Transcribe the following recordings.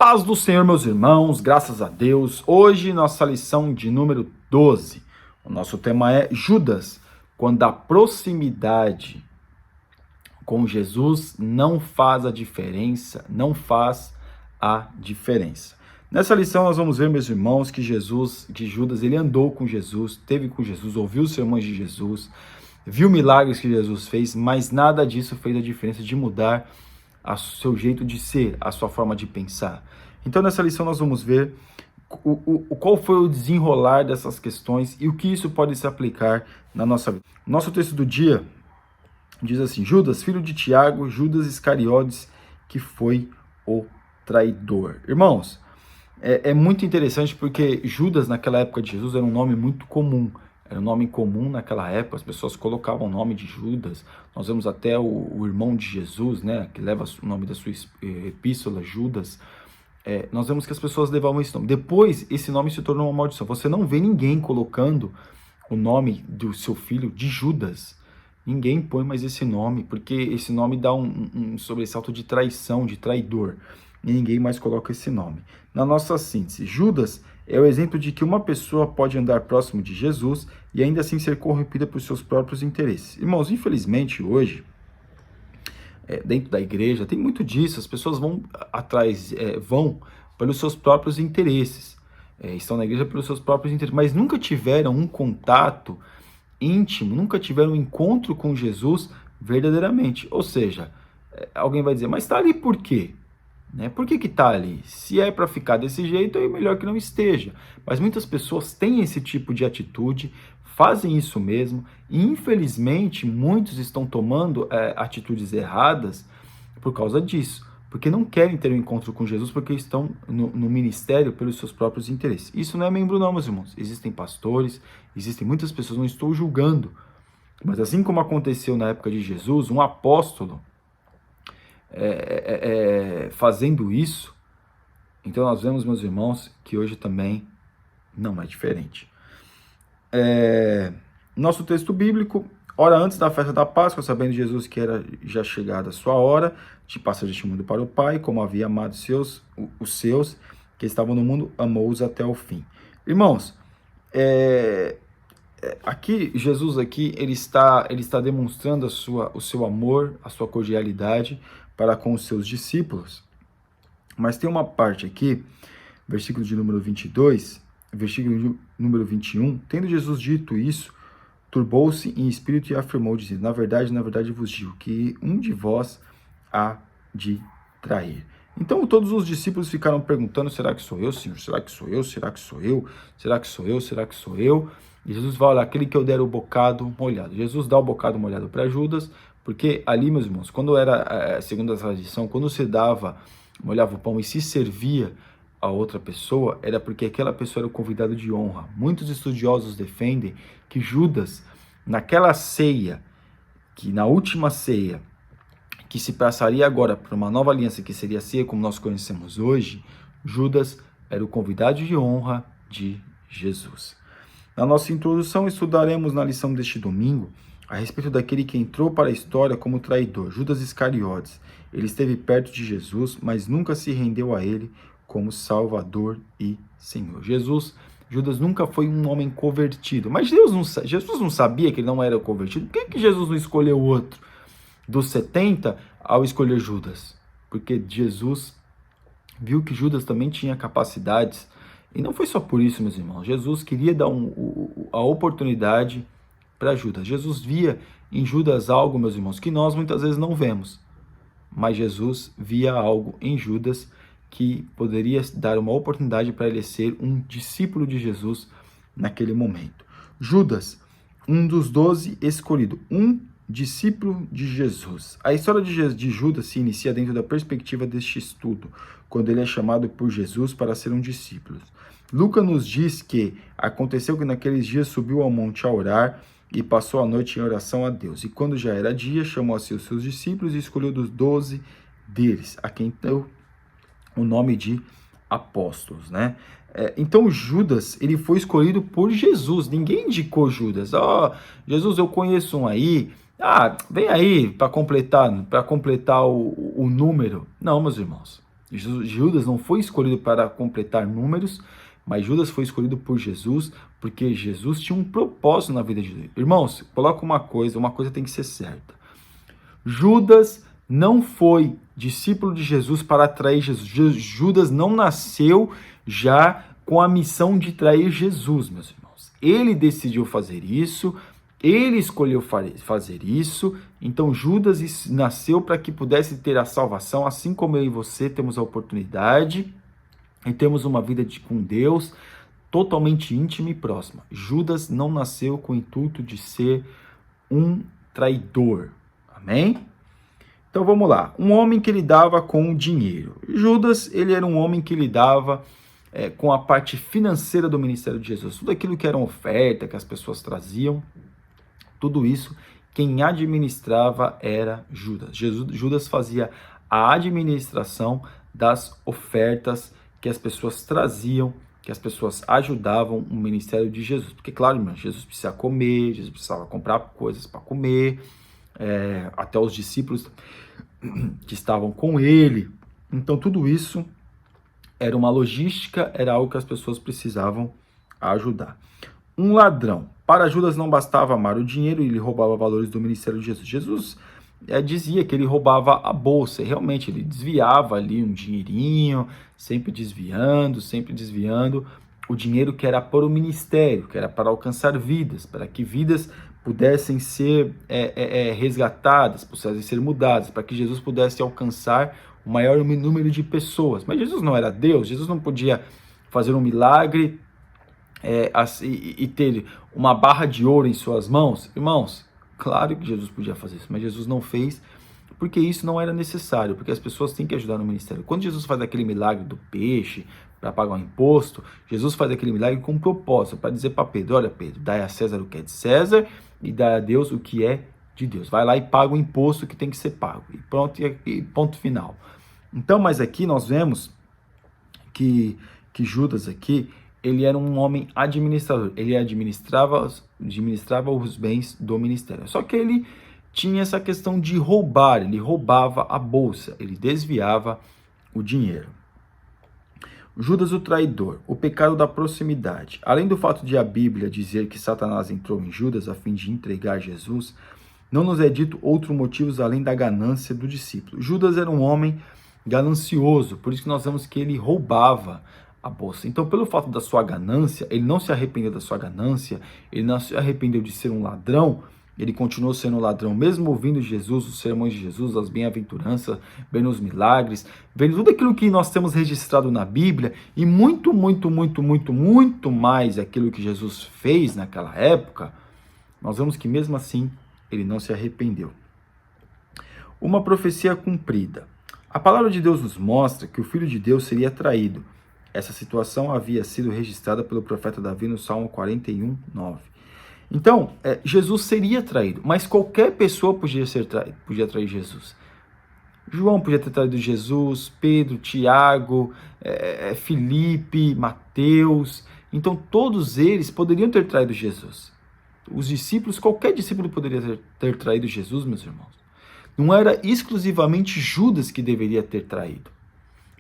Paz do Senhor, meus irmãos, graças a Deus. Hoje, nossa lição de número 12. O nosso tema é Judas, quando a proximidade com Jesus não faz a diferença, Nessa lição nós vamos ver, meus irmãos, que Judas, ele andou com Jesus, esteve com Jesus, ouviu os sermões de Jesus, viu milagres que Jesus fez, mas nada disso fez a diferença de mudar o seu jeito de ser, a sua forma de pensar. Então, nessa lição, nós vamos ver qual foi o desenrolar dessas questões e o que isso pode se aplicar na nossa vida. Nosso texto do dia diz assim: Judas, filho de Tiago, Judas Iscariotes, que foi o traidor. Irmãos, é muito interessante porque Judas, naquela época de Jesus, era um nome muito comum. Era um nome comum naquela época, as pessoas colocavam o nome de Judas. Nós vemos até o irmão de Jesus, né, que leva o nome da sua epístola, Judas. Nós vemos que as pessoas levavam esse nome. Depois, esse nome se tornou uma maldição. Você não vê ninguém colocando o nome do seu filho de Judas. Ninguém põe mais esse nome, porque esse nome dá um sobressalto de traição, de traidor. E ninguém mais coloca esse nome. Na nossa síntese, Judas é o exemplo de que uma pessoa pode andar próximo de Jesus e ainda assim ser corrompida por seus próprios interesses. Irmãos, infelizmente hoje, dentro da igreja, tem muito disso. As pessoas vão atrás, vão pelos seus próprios interesses. Estão na igreja pelos seus próprios interesses, mas nunca tiveram um contato íntimo, nunca tiveram um encontro com Jesus verdadeiramente. Ou seja, alguém vai dizer, mas está ali por quê? Por que está ali? Se é para ficar desse jeito, é melhor que não esteja. Mas muitas pessoas têm esse tipo de atitude, fazem isso mesmo, e infelizmente muitos estão tomando atitudes erradas por causa disso, porque não querem ter um encontro com Jesus, porque estão no ministério pelos seus próprios interesses. Isso não é membro não, meus irmãos. Existem pastores, existem muitas pessoas, não estou julgando, mas assim como aconteceu na época de Jesus, um apóstolo fazendo isso, então nós vemos, meus irmãos, que hoje também não é diferente. Nosso texto bíblico: ora, antes da festa da Páscoa, sabendo Jesus que era já chegada a sua hora de passar este mundo para o Pai, como havia amado os seus que estavam no mundo, amou-os até o fim. Irmãos, aqui Jesus ele está demonstrando o seu amor, a sua cordialidade para com os seus discípulos. Mas tem uma parte aqui, versículo de número 22, versículo de número 21, tendo Jesus dito isso, turbou-se em espírito e afirmou, dizendo, na verdade vos digo, que um de vós há de trair. Então todos os discípulos ficaram perguntando, será que sou eu, Senhor? Será que sou eu? Será que sou eu? Será que sou eu? Será que sou eu? E Jesus vai, olha, aquele que eu der o bocado molhado. Jesus dá o bocado molhado para Judas, porque ali, meus irmãos, quando era, segundo a tradição, quando se molhava o pão e se servia a outra pessoa, era porque aquela pessoa era o convidado de honra. Muitos estudiosos defendem que Judas, naquela ceia, que na última ceia, que se passaria agora para uma nova aliança, que seria a ceia como nós conhecemos hoje, Judas era o convidado de honra de Jesus. Na nossa introdução, estudaremos na lição deste domingo a respeito daquele que entrou para a história como traidor, Judas Iscariotes. Ele esteve perto de Jesus, mas nunca se rendeu a ele como Salvador e Senhor. Judas nunca foi um homem convertido, mas Jesus não sabia que ele não era convertido. Por que Jesus não escolheu outro dos 70 ao escolher Judas? Porque Jesus viu que Judas também tinha capacidades. E não foi só por isso, meus irmãos. Jesus queria dar a oportunidade para Judas. Jesus via em Judas algo, meus irmãos, que nós muitas vezes não vemos. Mas Jesus via algo em Judas que poderia dar uma oportunidade para ele ser um discípulo de Jesus naquele momento. Judas, um dos 12 escolhido, um discípulo de Jesus. A história de Judas se inicia dentro da perspectiva deste estudo, quando ele é chamado por Jesus para ser um discípulo. Lucas nos diz que aconteceu que naqueles dias subiu ao monte a orar e passou a noite em oração a Deus. E quando já era dia, chamou a si os seus discípulos e escolheu dos 12 deles, a quem deu o nome de apóstolos, né? Então Judas, ele foi escolhido por Jesus. Ninguém indicou Judas. Jesus, eu conheço um aí. Vem aí para completar o número. Não, meus irmãos. Judas não foi escolhido para completar números, mas Judas foi escolhido por Jesus, porque Jesus tinha um propósito na vida de Judas. Irmãos, coloca uma coisa tem que ser certa. Judas não foi discípulo de Jesus para trair Jesus. Judas não nasceu já com a missão de trair Jesus, meus irmãos. Ele decidiu fazer isso, ele escolheu fazer isso, então Judas nasceu para que pudesse ter a salvação, assim como eu e você temos a oportunidade e temos uma vida com Deus totalmente íntima e próxima. Judas não nasceu com o intuito de ser um traidor. Amém? Então vamos lá. Um homem que lidava com dinheiro. Judas, ele era um homem que lidava com a parte financeira do ministério de Jesus. Tudo aquilo que era uma oferta, que as pessoas traziam, tudo isso, quem administrava era Judas. Judas fazia a administração das ofertas que as pessoas traziam, que as pessoas ajudavam o ministério de Jesus. Porque, claro, irmão, Jesus precisava comer, Jesus precisava comprar coisas para comer, até os discípulos que estavam com ele. Então, tudo isso era uma logística, era algo que as pessoas precisavam ajudar. Um ladrão. Para Judas não bastava amar o dinheiro, ele roubava valores do ministério de Jesus. Jesus dizia que ele roubava a bolsa, e realmente ele desviava ali um dinheirinho, sempre desviando o dinheiro que era para o ministério, que era para alcançar vidas, para que vidas pudessem ser resgatadas, pudessem ser mudadas, para que Jesus pudesse alcançar o maior número de pessoas. Mas Jesus não era Deus, Jesus não podia fazer um milagre e ter uma barra de ouro em suas mãos. Irmãos, claro que Jesus podia fazer isso, mas Jesus não fez, porque isso não era necessário, porque as pessoas têm que ajudar no ministério. Quando Jesus faz aquele milagre do peixe para pagar o imposto, Jesus faz aquele milagre com um propósito, para dizer para Pedro: olha, Pedro, dai a César o que é de César e dai a Deus o que é de Deus. Vai lá e paga o imposto que tem que ser pago. E pronto, e ponto final. Então, mas aqui nós vemos que Judas aqui, ele era um homem administrador, ele administrava os bens do ministério. Só que ele tinha essa questão de roubar, ele roubava a bolsa, ele desviava o dinheiro. Judas o traidor, o pecado da proximidade. Além do fato de a Bíblia dizer que Satanás entrou em Judas a fim de entregar Jesus, não nos é dito outros motivos além da ganância do discípulo. Judas era um homem ganancioso, por isso que nós vemos que ele roubava a bolsa. Então, pelo fato da sua ganância, ele não se arrependeu da sua ganância, ele não se arrependeu de ser um ladrão, ele continuou sendo um ladrão, mesmo ouvindo Jesus, os sermões de Jesus, as bem-aventuranças, vendo os milagres, vendo tudo aquilo que nós temos registrado na Bíblia, e muito mais aquilo que Jesus fez naquela época, nós vemos que mesmo assim, ele não se arrependeu. Uma profecia cumprida. A palavra de Deus nos mostra que o Filho de Deus seria traído. Essa situação havia sido registrada pelo profeta Davi no Salmo 41, 9. Então, Jesus seria traído, mas qualquer pessoa podia trair Jesus. João podia ter traído Jesus, Pedro, Tiago, Filipe, Mateus. Então, todos eles poderiam ter traído Jesus. Os discípulos, qualquer discípulo poderia ter traído Jesus, meus irmãos. Não era exclusivamente Judas que deveria ter traído.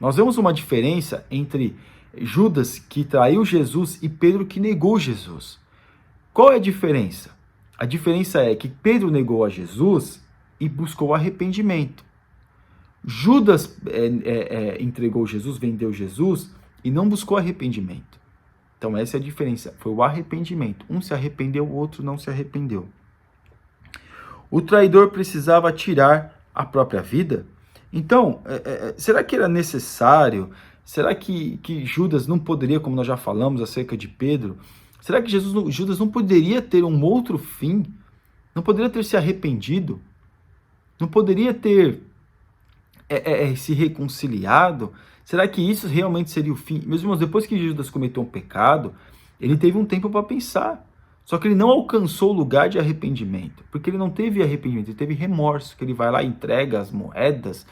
Nós vemos uma diferença entre Judas, que traiu Jesus, e Pedro, que negou Jesus. Qual é a diferença? A diferença é que Pedro negou a Jesus e buscou arrependimento. Judas entregou Jesus, vendeu Jesus e não buscou arrependimento. Então essa é a diferença, foi o arrependimento. Um se arrependeu, o outro não se arrependeu. O traidor precisava tirar a própria vida? Então, será que era necessário? Será que Judas não poderia, como nós já falamos acerca de Pedro, será que Judas não poderia ter um outro fim? Não poderia ter se arrependido? Não poderia ter se reconciliado? Será que isso realmente seria o fim? Meus irmãos, depois que Judas cometeu um pecado, ele teve um tempo para pensar. Só que ele não alcançou o lugar de arrependimento, porque ele não teve arrependimento, ele teve remorso, que ele vai lá, entrega as moedas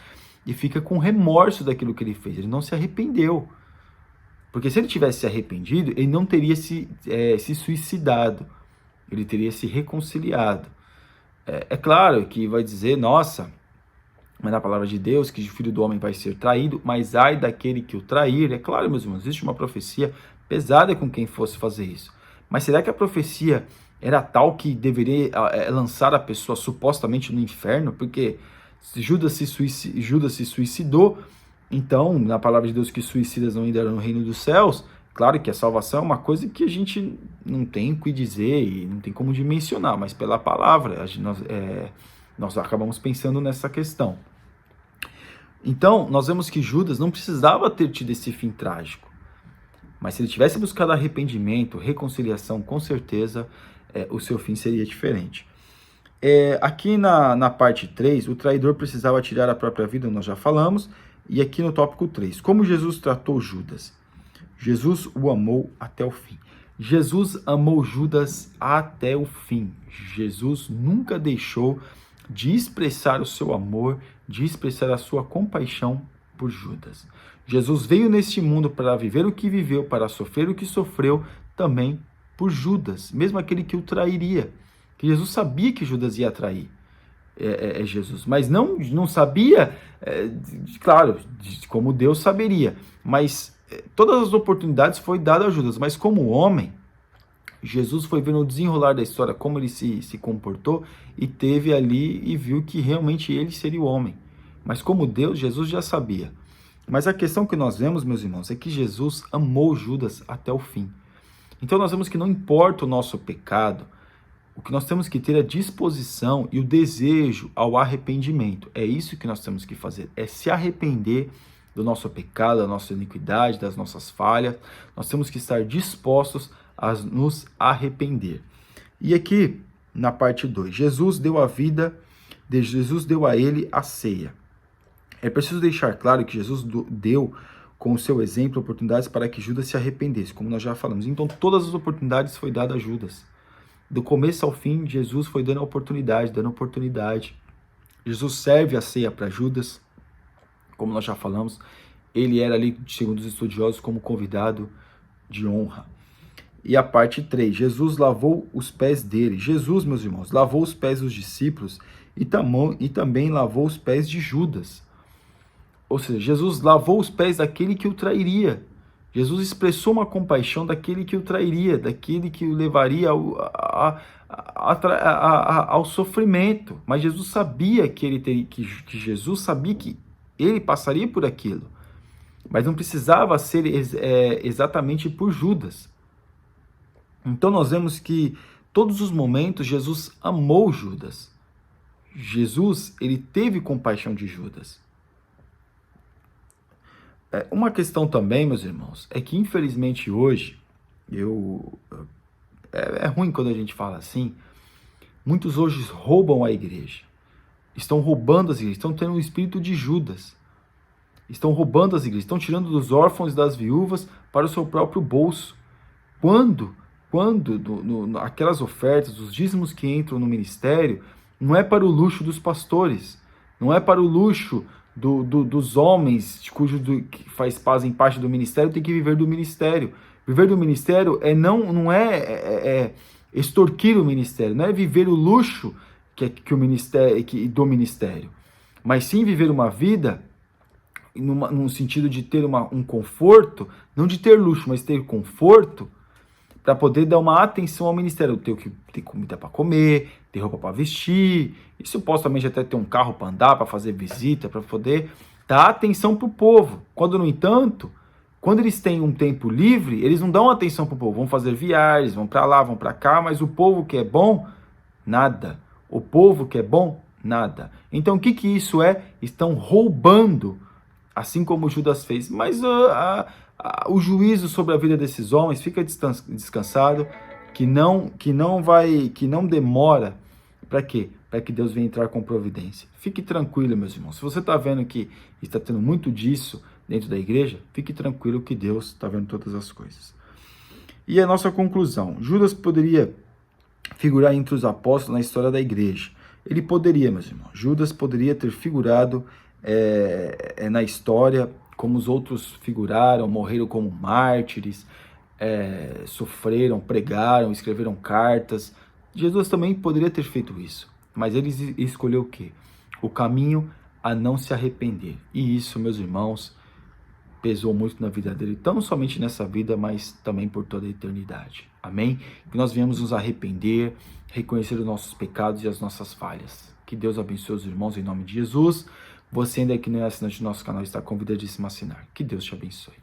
e fica com remorso daquilo que ele fez. Ele não se arrependeu. Porque se ele tivesse se arrependido, ele não teria se suicidado, ele teria se reconciliado. É claro que vai dizer, nossa, mas na palavra de Deus, que o Filho do Homem vai ser traído, mas ai daquele que o trair. É claro, meus irmãos, existe uma profecia pesada com quem fosse fazer isso. Mas será que a profecia era tal que deveria lançar a pessoa supostamente no inferno? Porque Judas se suicidou, então, na palavra de Deus, que suicidas não entrarão no reino dos céus. Claro que a salvação é uma coisa que a gente não tem o que dizer e não tem como dimensionar, mas pela palavra nós acabamos pensando nessa questão. Então, nós vemos que Judas não precisava ter tido esse fim trágico. Mas se ele tivesse buscado arrependimento, reconciliação, com certeza o seu fim seria diferente. Aqui na parte 3, o traidor precisava tirar a própria vida, nós já falamos. E aqui no tópico 3, como Jesus tratou Judas? Jesus o amou até o fim. Jesus amou Judas até o fim. Jesus nunca deixou de expressar o seu amor, de expressar a sua compaixão por Judas. Jesus veio neste mundo para viver o que viveu, para sofrer o que sofreu, também por Judas, mesmo aquele que o trairia. Que Jesus sabia que Judas ia trair Jesus, mas não sabia, claro, como Deus saberia, mas todas as oportunidades foi dada a Judas, mas como homem, Jesus foi vendo o desenrolar da história, como ele se comportou, e teve ali e viu que realmente ele seria o homem. Mas como Deus, Jesus já sabia. Mas a questão que nós vemos, meus irmãos, é que Jesus amou Judas até o fim. Então nós vemos que não importa o nosso pecado, o que nós temos que ter é a disposição e o desejo ao arrependimento. É isso que nós temos que fazer, é se arrepender do nosso pecado, da nossa iniquidade, das nossas falhas. Nós temos que estar dispostos a nos arrepender. E aqui, na parte 2, Jesus deu a ele a ceia. É preciso deixar claro que Jesus deu, com o seu exemplo, oportunidades para que Judas se arrependesse, como nós já falamos. Então, todas as oportunidades foi dada a Judas. Do começo ao fim, Jesus foi dando oportunidade. Jesus serve a ceia para Judas, como nós já falamos. Ele era ali, segundo os estudiosos, como convidado de honra. E a parte 3, Jesus lavou os pés dele. Jesus, meus irmãos, lavou os pés dos discípulos e também lavou os pés de Judas. Ou seja, Jesus lavou os pés daquele que o trairia. Jesus expressou uma compaixão daquele que o trairia, daquele que o levaria ao sofrimento. Mas Jesus sabia que Jesus sabia que ele passaria por aquilo. Mas não precisava ser exatamente por Judas. Então nós vemos que todos os momentos Jesus amou Judas. Jesus, ele teve compaixão de Judas. Uma questão também, meus irmãos, é que infelizmente hoje, é ruim quando a gente fala assim, muitos hoje roubam a igreja, estão roubando as igrejas, estão tendo um espírito de Judas, estão roubando as igrejas, estão tirando dos órfãos e das viúvas para o seu próprio bolso. Quando aquelas ofertas, os dízimos que entram no ministério, não é para o luxo dos pastores, não é para o luxo dos homens que fazem parte do ministério, tem que viver do ministério. Viver do ministério não é extorquir o ministério, não é viver o luxo do ministério, mas sim viver uma vida num sentido de ter um conforto, não de ter luxo, mas ter conforto, para poder dar uma atenção ao ministério. Ter comida para comer, ter roupa para vestir, e supostamente até ter um carro para andar, para fazer visita, para poder dar atenção para o povo. Quando, no entanto, quando eles têm um tempo livre, eles não dão atenção para o povo. Vão fazer viagens, vão para lá, vão para cá, mas o povo que é bom, nada. O povo que é bom, nada. Então, o que isso é? Estão roubando, assim como Judas fez. Mas o juízo sobre a vida desses homens fica descansado, que não demora. Para quê? Para que Deus venha entrar com providência. Fique tranquilo, meus irmãos. Se você está vendo que está tendo muito disso dentro da igreja, fique tranquilo que Deus está vendo todas as coisas. E a nossa conclusão. Judas poderia figurar entre os apóstolos na história da igreja. Ele poderia, meus irmãos. Judas poderia ter figurado na história, como os outros figuraram, morreram como mártires, sofreram, pregaram, escreveram cartas. Jesus também poderia ter feito isso, mas ele escolheu o quê? O caminho a não se arrepender. E isso, meus irmãos, pesou muito na vida dele, não somente nessa vida, mas também por toda a eternidade. Amém? Que nós venhamos nos arrepender, reconhecer os nossos pecados e as nossas falhas. Que Deus abençoe os irmãos em nome de Jesus. Você ainda que não é assinante do nosso canal, está convidadíssimo a assinar. Que Deus te abençoe.